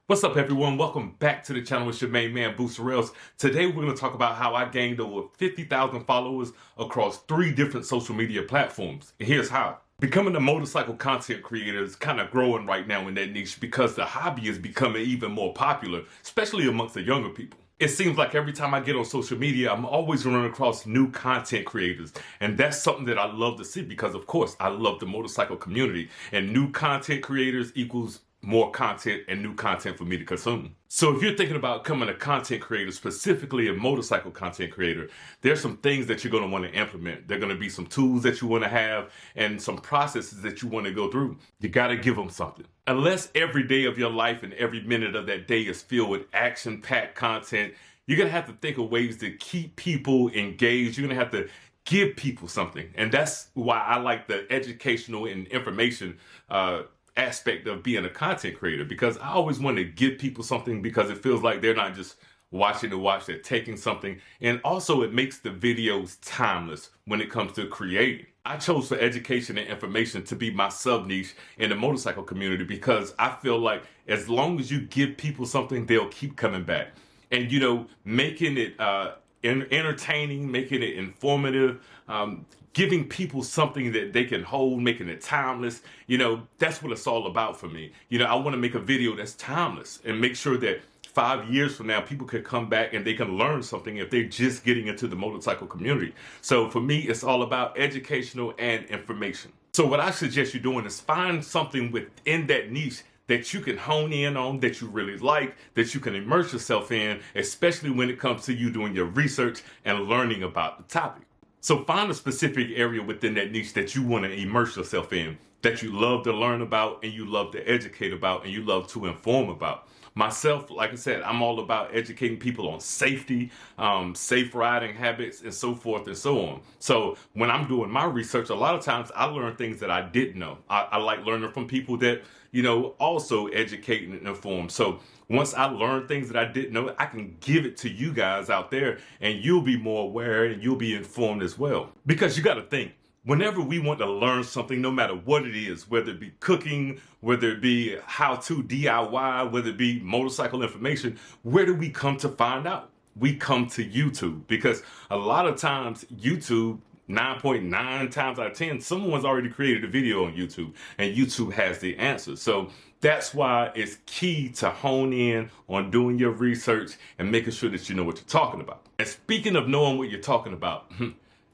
What's up, everyone? Welcome back to the channel. It's your main man, Booster Rails. Today, we're going to talk about how I gained over 50,000 followers across 3 different social media platforms. And here's how. Becoming a motorcycle content creator is kind of growing right now in that niche because the hobby is becoming even more popular, especially amongst the younger people. It seems like every time I get on social media, I'm always running across new content creators. And that's something that I love to see because, of course, I love the motorcycle community. And new content creators equals more content and new content for me to consume. So if you're thinking about becoming a content creator, specifically a motorcycle content creator, there's some things that you're going to want to implement. There are going to be some tools that you want to have and some processes that you want to go through. You got to give them something. Unless every day of your life and every minute of that day is filled with action-packed content, you're going to have to think of ways to keep people engaged. You're going to have to give people something. And that's why I like the educational and information aspect of being a content creator, because I always want to give people something because it feels like they're not just watching to watch, they're taking something. And also it makes the videos timeless when it comes to creating. I chose for education and information to be my sub niche in the motorcycle community because I feel like as long as you give people something, they'll keep coming back. And making it entertaining, making it informative, giving people something that they can hold, making it timeless, that's what it's all about for me. I want to make a video that's timeless and make sure that 5 years from now, people can come back and they can learn something if they're just getting into the motorcycle community. So for me, it's all about educational and information. So what I suggest you doing is find something within that niche that you can hone in on, that you really like, that you can immerse yourself in, especially when it comes to you doing your research and learning about the topic. So find a specific area within that niche that you want to immerse yourself in, that you love to learn about and you love to educate about and you love to inform about. Myself, like I said, I'm all about educating people on safety, safe riding habits, and so forth and so on. So when I'm doing my research, a lot of times I learn things that I didn't know. I like learning from people that, also educate and inform. So once I learn things that I didn't know, I can give it to you guys out there and you'll be more aware and you'll be informed as well. Because you got to think, whenever we want to learn something, no matter what it is, whether it be cooking, whether it be how to DIY, whether it be motorcycle information, where do we come to find out? We come to YouTube, because a lot of times YouTube, 9.9 times out of 10, someone's already created a video on YouTube and YouTube has the answer. So that's why it's key to hone in on doing your research and making sure that you know what you're talking about. And speaking of knowing what you're talking about,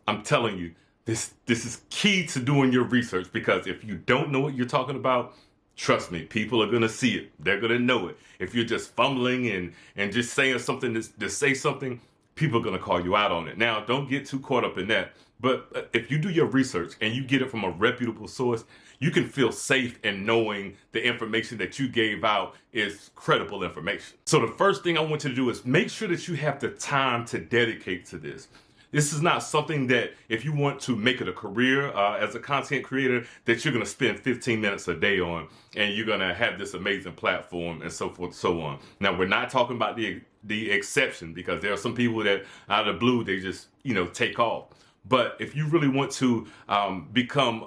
I'm telling you, this is key to doing your research, because if you don't know what you're talking about, trust me, people are going to see it. They're going to know it. If you're just fumbling and just saying something to say something, people are going to call you out on it. Now, don't get too caught up in that. But if you do your research and you get it from a reputable source, you can feel safe in knowing the information that you gave out is credible information. So the first thing I want you to do is make sure that you have the time to dedicate to this. This is not something that, if you want to make it a career as a content creator, that you're going to spend 15 minutes a day on and you're going to have this amazing platform and so forth and so on. Now, we're not talking about the exception, because there are some people that out of the blue, they just, take off. But if you really want to become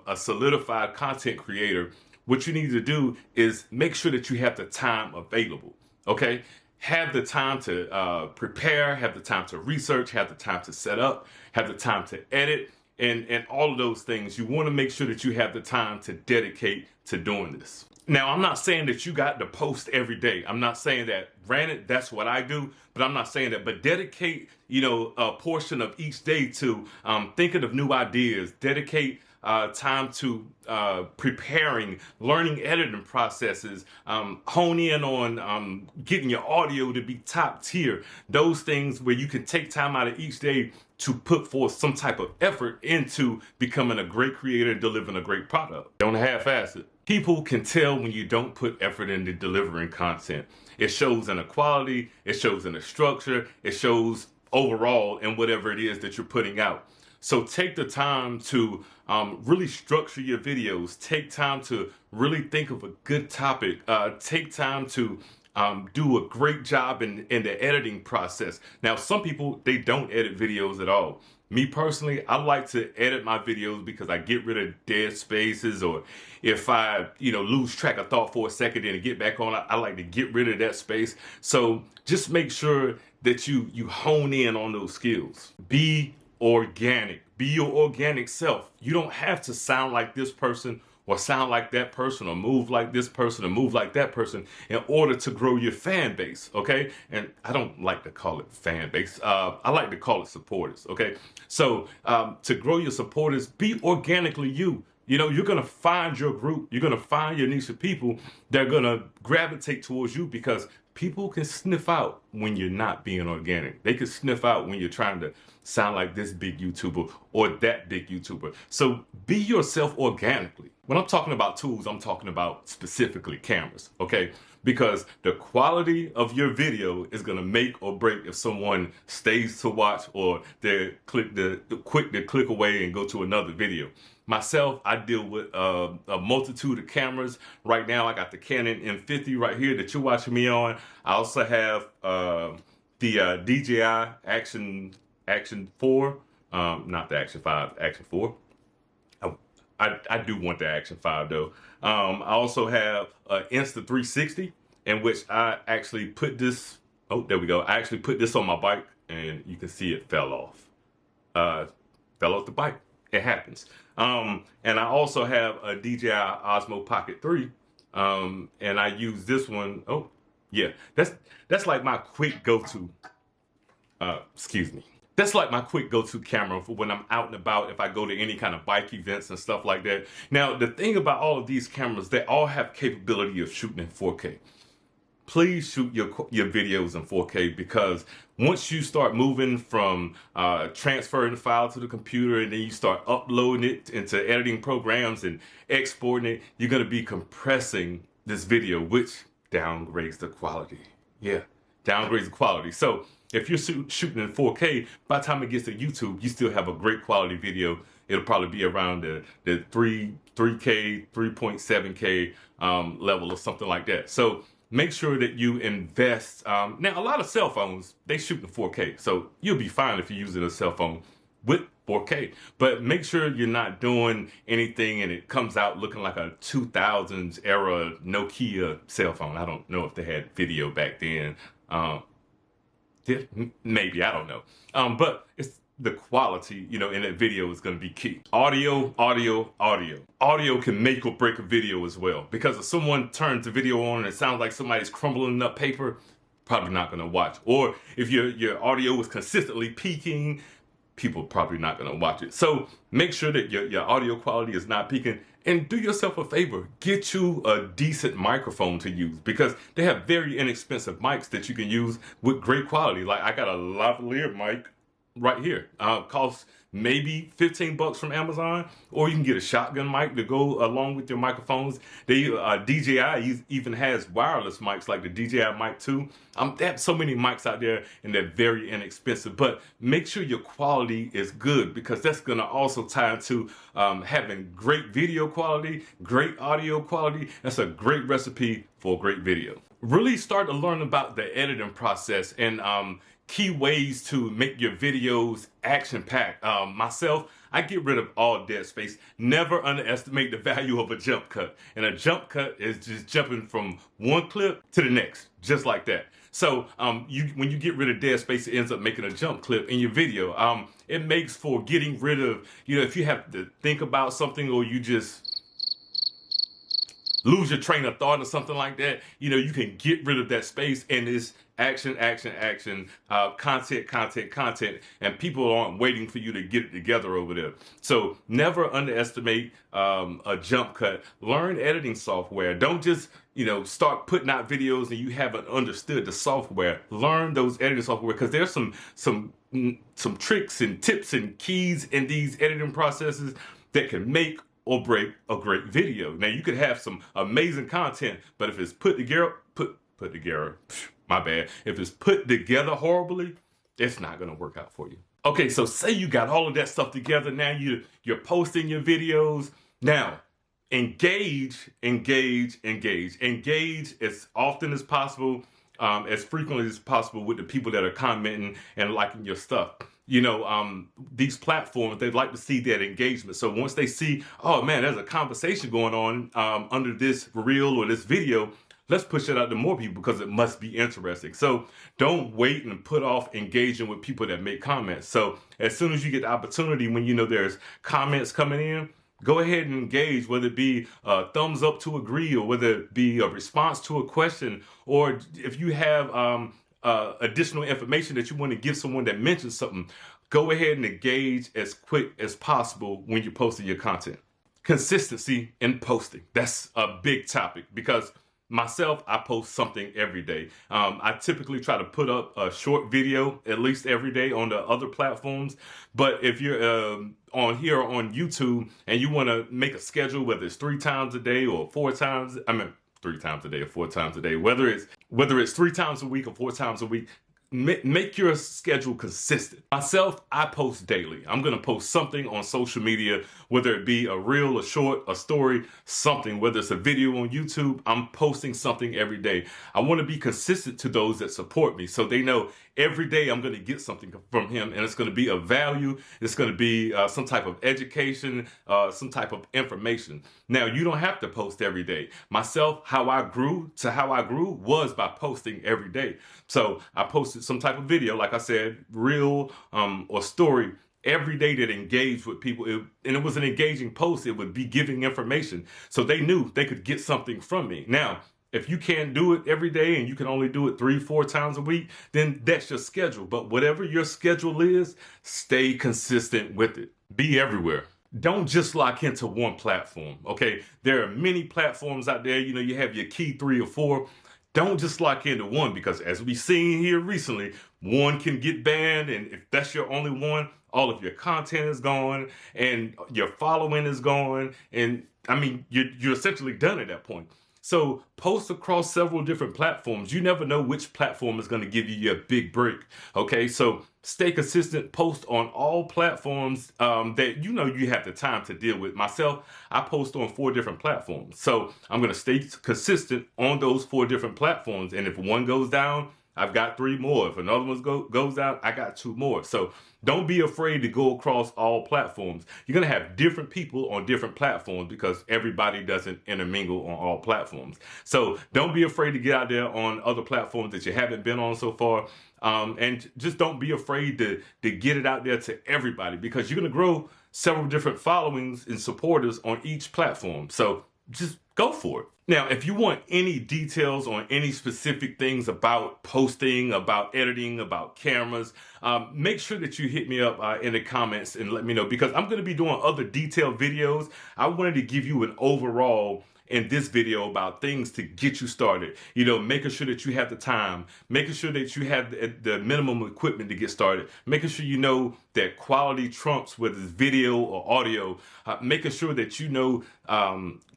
a solidified content creator, what you need to do is make sure that you have the time available, okay? Have the time to prepare, have the time to research, have the time to set up, have the time to edit, and all of those things. You want to make sure that you have the time to dedicate to doing this. Now, I'm not saying that you got to post every day. I'm not saying that. Granted, that's what I do, but I'm not saying that. But dedicate, a portion of each day to thinking of new ideas. Dedicate time to preparing, learning editing processes, hone in on getting your audio to be top tier. Those things where you can take time out of each day to put forth some type of effort into becoming a great creator and delivering a great product. Don't half-ass it. People can tell when you don't put effort into delivering content. It shows in the quality, it shows in the structure, it shows overall in whatever it is that you're putting out. So take the time to really structure your videos. Take time to really think of a good topic. Take time to do a great job in the editing process. Now, some people, they don't edit videos at all. Me personally, I like to edit my videos because I get rid of dead spaces, or if I, lose track of thought for a second and get back on, I like to get rid of that space. So just make sure that you hone in on those skills. Be organic. Be your organic self. You don't have to sound like this person or sound like that person or move like this person or move like that person in order to grow your fan base, okay? And I don't like to call it fan base. I like to call it supporters, okay? So to grow your supporters, be organically you. You're going to find your group. You're going to find your niche of people that are going to gravitate towards you, because people can sniff out when you're not being organic. They can sniff out when you're trying to sound like this big YouTuber or that big YouTuber. So be yourself organically. When I'm talking about tools, I'm talking about specifically cameras, okay? Because the quality of your video is going to make or break if someone stays to watch or they're quick to click away and go to another video. Myself, I deal with a multitude of cameras. Right now, I got the Canon M50 right here that you're watching me on. I also have the DJI Action 4, not the Action 5, Action 4. I do want the Action 5 though. I also have Insta360, in which I actually put this, oh, there we go. I actually put this on my bike, and you can see it fell off. Fell off the bike. It happens. And I also have a DJI Osmo Pocket 3. And I use this one. Oh, yeah. That's like my quick go-to. Excuse me. That's like my quick go-to camera for when I'm out and about, if I go to any kind of bike events and stuff like that. Now, the thing about all of these cameras, they all have capability of shooting in 4K. Please shoot your videos in 4K, because once you start moving from transferring the file to the computer and then you start uploading it into editing programs and exporting it, you're going to be compressing this video, which downgrades the quality. Yeah, downgrades the quality. So if you're shooting in 4K, by the time it gets to YouTube, you still have a great quality video. It'll probably be around the 3K, 3.7K level or something like that. So make sure that you invest. Now, a lot of cell phones, they shoot in 4K. So you'll be fine if you're using a cell phone with 4K. But make sure you're not doing anything and it comes out looking like a 2000s era Nokia cell phone. I don't know if they had video back then. Maybe, I don't know. But it's the quality, in that video is going to be key. Audio can make or break a video as well, because if someone turns the video on and it sounds like somebody's crumbling up paper, probably not going to watch. Or if your audio is consistently peaking, people probably not going to watch it. So make sure that your audio quality is not peaking, and do yourself a favor, get you a decent microphone to use, because they have very inexpensive mics that you can use with great quality. Like I got a lavalier mic right here. Costs maybe 15 bucks from Amazon, or you can get a shotgun mic to go along with your microphones. DJI even has wireless mics like the DJI Mic 2. They have so many mics out there, and they're very inexpensive, but make sure your quality is good, because that's going to also tie into having great video quality, great audio quality. That's a great recipe for a great video. Really start to learn about the editing process and key ways to make your videos action-packed. Myself, I get rid of all dead space. Never underestimate the value of a jump cut. And a jump cut is just jumping from one clip to the next, just like that. So when you get rid of dead space, it ends up making a jump clip in your video. It makes for getting rid of, if you have to think about something, or you just lose your train of thought or something like that, you can get rid of that space, and it's action, content, and people aren't waiting for you to get it together over there. So never underestimate a jump cut. Learn editing software. Don't just, start putting out videos and you haven't understood the software. Learn those editing software, because there's some tricks and tips and keys in these editing processes that can make or break a great video. Now, you could have some amazing content, but if it's put together, my bad. If it's put together horribly, it's not going to work out for you. Okay, so say you got all of that stuff together. Now you're posting your videos. Now, engage as often as possible, as frequently as possible with the people that are commenting and liking your stuff. these platforms, they'd like to see that engagement. So once they see, oh man, there's a conversation going on under this reel or this video, let's push it out to more people because it must be interesting. So don't wait and put off engaging with people that make comments. So as soon as you get the opportunity, when you know there's comments coming in, go ahead and engage, whether it be a thumbs up to agree, or whether it be a response to a question, or if you have additional information that you want to give someone that mentions something, go ahead and engage as quick as possible when you're posting your content. Consistency in posting. That's a big topic because myself, I post something every day. I typically try to put up a short video at least every day on the other platforms. But if you're on here on YouTube and you want to make a schedule, whether it's 3 times a day or 4 times, 3 times a day or 4 times a day, whether it's 3 times a week or 4 times a week, make your schedule consistent. Myself, I post daily. I'm going to post something on social media, whether it be a reel, a short, a story, something, whether it's a video on YouTube, I'm posting something every day. I want to be consistent to those that support me so they know every day I'm going to get something from him, and it's going to be of value. It's going to be some type of education, some type of information. Now, you don't have to post every day. Myself, how I grew was by posting every day. So I posted some type of video, like I said, reel or story, every day that engaged with people. And it was an engaging post. It would be giving information. So they knew they could get something from me. Now, if you can't do it every day and you can only do it 3-4 times a week, then that's your schedule. But whatever your schedule is, stay consistent with it. Be everywhere. Don't just lock into one platform, okay? There are many platforms out there. You have your key 3 or 4. Don't just lock into one, because as we've seen here recently, one can get banned, and if that's your only one, all of your content is gone and your following is gone, and you're essentially done at that point. So post across several different platforms. You never know which platform is going to give you your big break. Okay, so stay consistent. Post on all platforms that you have the time to deal with. Myself, I post on 4 different platforms. So I'm going to stay consistent on those 4 different platforms. And if one goes down, I've got 3 more. If another one goes down, I got 2 more. So don't be afraid to go across all platforms. You're going to have different people on different platforms because everybody doesn't intermingle on all platforms. So don't be afraid to get out there on other platforms that you haven't been on so far. And just don't be afraid to get it out there to everybody, because you're going to grow several different followings and supporters on each platform. So just go for it. Now, if you want any details on any specific things about posting, about editing, about cameras, make sure that you hit me up in the comments and let me know, because I'm going to be doing other detailed videos. I wanted to give you an overall in this video about things to get you started. Making sure that you have the time, making sure that you have the minimum equipment to get started, making sure you know that quality trumps whether it's video or audio, making sure that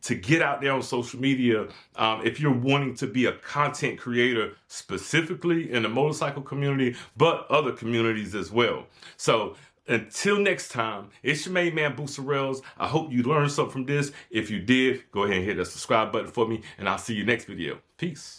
to get out there on social media if you're wanting to be a content creator specifically in the motorcycle community, but other communities as well. So until next time, it's your main man, Booster Rails. I hope you learned something from this. If you did, go ahead and hit that subscribe button for me, and I'll see you next video. Peace.